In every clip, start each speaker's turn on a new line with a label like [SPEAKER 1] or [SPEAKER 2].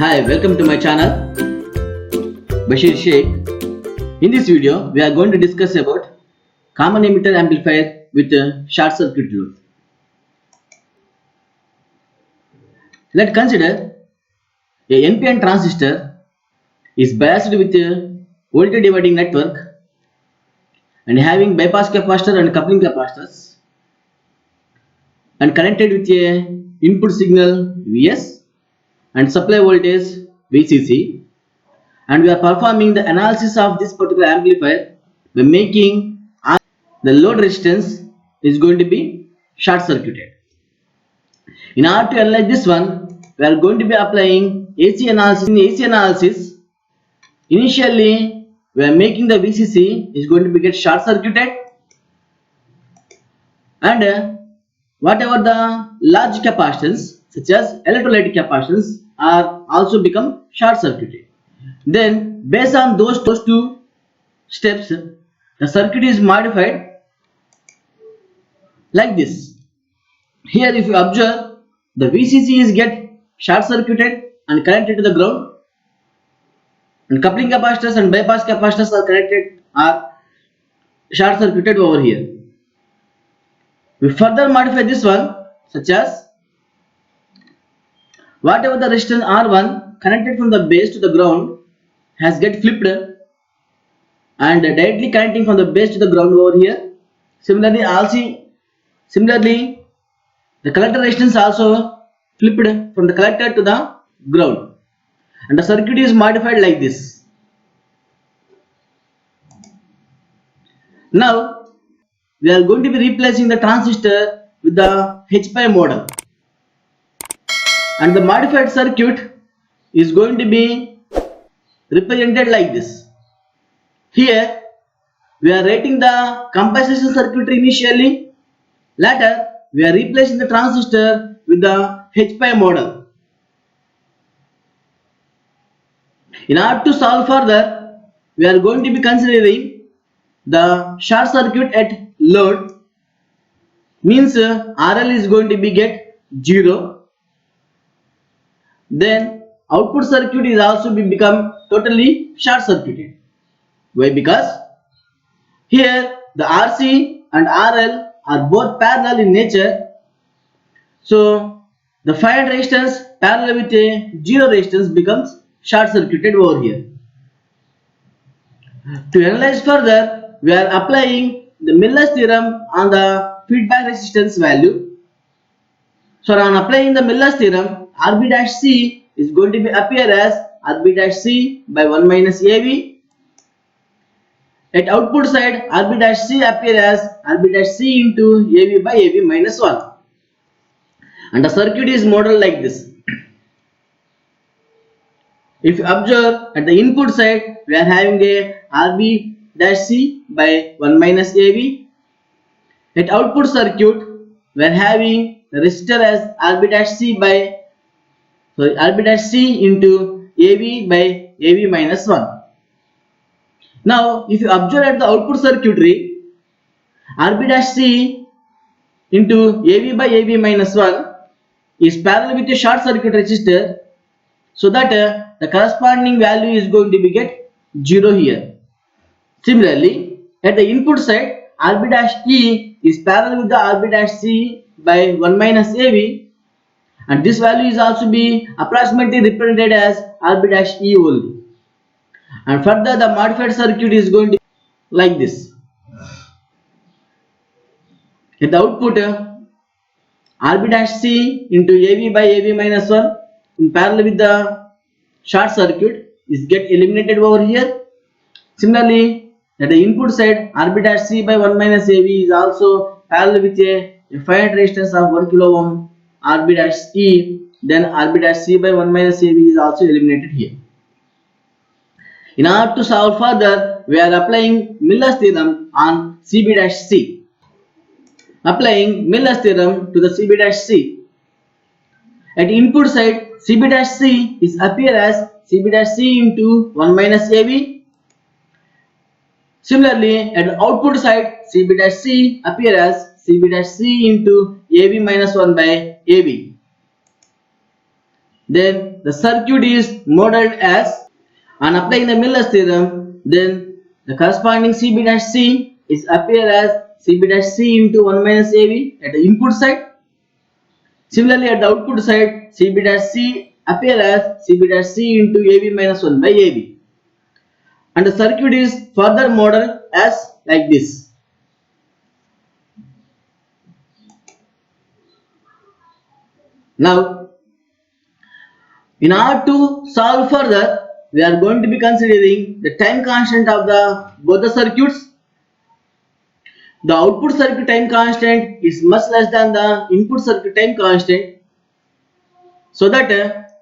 [SPEAKER 1] Hi, welcome to my channel, Bashir Sheikh. In this video, we are going to discuss about common emitter amplifier with a short circuit load. Let's consider a NPN transistor is biased with a voltage dividing network and having bypass capacitor and coupling capacitors and connected with a input signal Vs and supply voltage VCC, and we are performing the analysis of this particular amplifier by making the load resistance is going to be short circuited. In order to analyze this one, we are going to be applying AC analysis. In AC analysis, initially we are making the VCC is going to be get short circuited, and whatever the large capacitance such as electrolytic capacitance are also become short circuited. Then based on those two steps, the circuit is modified like this. Here if you observe, the VCC is get short circuited and connected to the ground, and coupling capacitors and bypass capacitors are short circuited over here. We further modify this one such as whatever the resistance R1 connected from the base to the ground has get flipped and directly connecting from the base to the ground over here. Similarly, the collector resistance also flipped from the collector to the ground, and the circuit is modified like this. Now we are going to be replacing the transistor with the H-pi model, and the modified circuit is going to be represented like this. Here we are writing the compensation circuitry initially. Later we are replacing the transistor with the H-pi model. In order to solve further, we are going to be considering the short circuit at load, means RL is going to be get 0. Then output circuit is also become totally short circuited. Why? Because here the RC and RL are both parallel in nature, so the 5 resistance parallel with a 0 resistance becomes short circuited over here. To analyze further, we are applying the Miller's theorem on the feedback resistance value. So on applying the Miller's theorem, RB-C is going to be appear as RB-C by 1 minus AV. At output side, RB-C appear as RB-C into AV by AV minus 1. And the circuit is modeled like this. If you observe, at the input side, we are having a RB-C by 1 minus AV. At output circuit, we are having the resistor as RB-C into AV by AV minus 1. Now, if you observe at the output circuitry, RB-C into AV by AV minus 1 is parallel with a short circuit resistor, so that the corresponding value is going to be get 0 here. Similarly, at the input side, RB-E is parallel with the RB-C by 1 minus AV, and this value is also be approximately represented as RB-E only. And further, the modified circuit is going to be like this. At the output, RB-C into AV by AV minus 1 in parallel with the short circuit is get eliminated over here. Similarly, at the input side, RB-C by 1 minus AV is also parallel with a finite resistance of 1 kilo ohm RB-E. Then RB-C by 1 minus AV is also eliminated here. In order to solve further, we are applying Miller's theorem on CB-C. Applying Miller's theorem to the CB-C. At input side, CB-C is appear as CB-C into 1 minus AV. Similarly, at the output side, CB-C appear as CB-C into AV minus 1 by AV. then the circuit is modeled as, on applying the Miller's theorem, then the corresponding CB dash C is appear as CB dash C into 1 minus AV at the input side. Similarly, at the output side, CB dash C appear as CB dash C into AV minus 1 by AV. And the circuit is further modeled as like this. Now, in order to solve further, we are going to be considering the time constant of both the circuits. The output circuit time constant is much less than the input circuit time constant, so that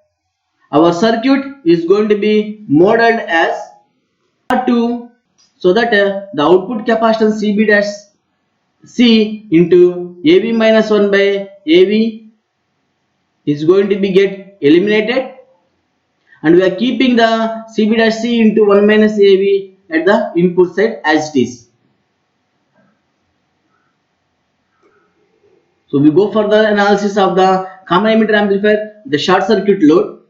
[SPEAKER 1] our circuit is going to be modeled as R2, so that the output capacitance CB dash C into AV minus 1 by AV is going to be get eliminated, and we are keeping the CB dash C into 1 minus AV at the input side as it is. So we go for the analysis of the common emitter amplifier, the short circuit load.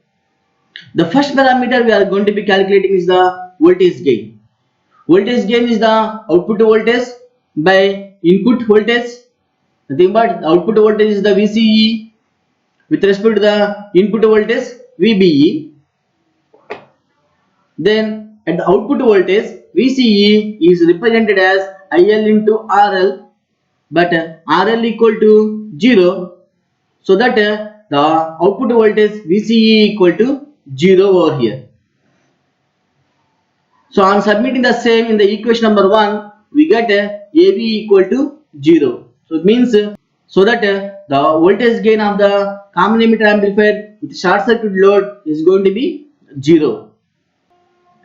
[SPEAKER 1] The first parameter we are going to be calculating is the voltage gain. Voltage gain is the output voltage by input voltage. Nothing but the output voltage is the VCE with respect to the input voltage VBE. Then at the output voltage VCE is represented as IL into RL, but RL equal to 0, so that the output voltage VCE equal to 0 over here. So on submitting the same in the equation number 1, we get AV equal to 0. So it means so that the voltage gain of the common emitter amplifier with short circuit load is going to be 0.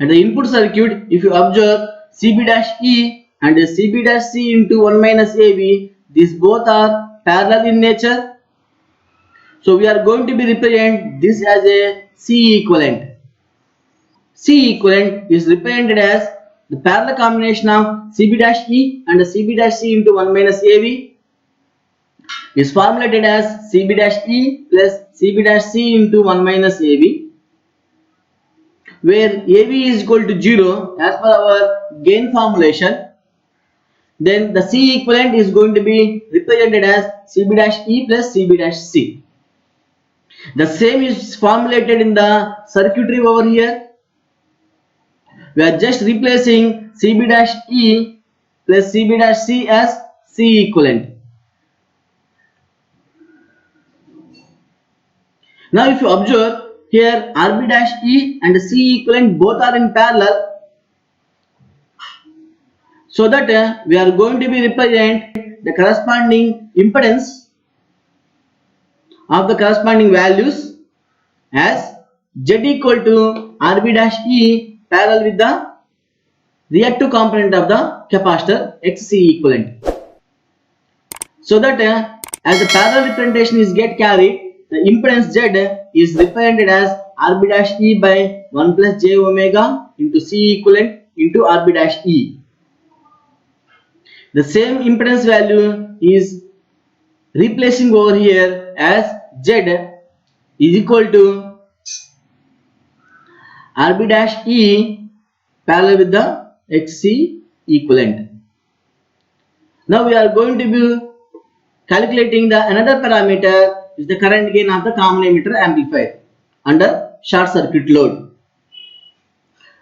[SPEAKER 1] And the input circuit, if you observe CB dash E and CB dash C into 1 minus AV, these both are parallel in nature. So we are going to be represent this as a C equivalent. C equivalent is represented as the parallel combination of CB dash E and CB dash C into 1 minus AV is formulated as CB dash E plus CB dash C into 1 minus AV, where AV is equal to 0 as per our gain formulation. Then the C equivalent is going to be represented as CB dash E plus CB dash C. The same is formulated in the circuitry over here. We are just replacing CB dash E plus CB dash C as C equivalent. Now if you observe here, RB dash E and C equivalent both are in parallel, so that we are going to be represent the corresponding impedance of the corresponding values as Z equal to RB dash E parallel with the reactive component of the capacitor XC equivalent. So that as the parallel representation is get carried, the impedance Z is represented as RB dash E by 1 plus j omega into C equivalent into RB dash E. The same impedance value is replacing over here as Z is equal to RB dash E parallel with the XC equivalent. Now we are going to be calculating the another parameter is the current gain of the common emitter amplifier under short circuit load.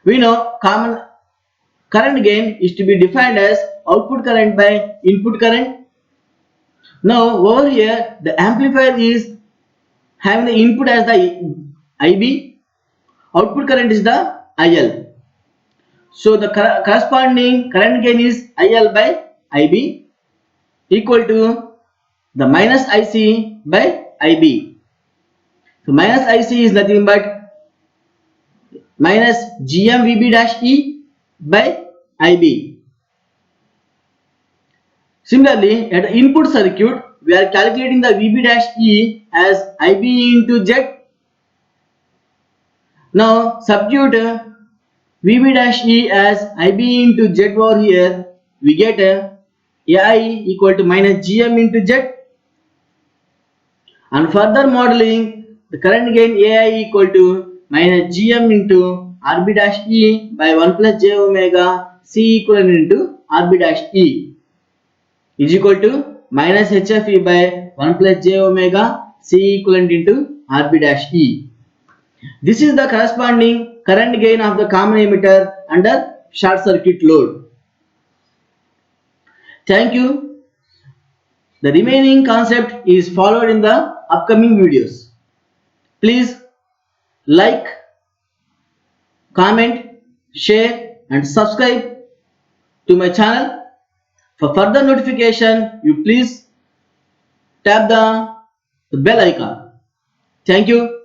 [SPEAKER 1] We know common current gain is to be defined as output current by input current. Now over here the amplifier is having the input as the IB, output current is the IL. So the corresponding current gain is IL by IB equal to the minus IC by IB. So minus IC is nothing but minus GM VB dash E by IB. Similarly, at the input circuit, we are calculating the VB dash E as IB into Z. Now substitute VB dash E as IB into Z over here, we get AI equal to minus GM into Z. And further modeling the current gain AI equal to minus Gm into Rb dash E by 1 plus j omega C equivalent into Rb dash E is equal to minus HFE by 1 plus j omega C equivalent into Rb dash E. This is the corresponding current gain of the common emitter under short circuit load. Thank you. The remaining concept is followed in the upcoming videos. Please like, comment, share and subscribe to my channel. For further notification, you please tap the bell icon. Thank you.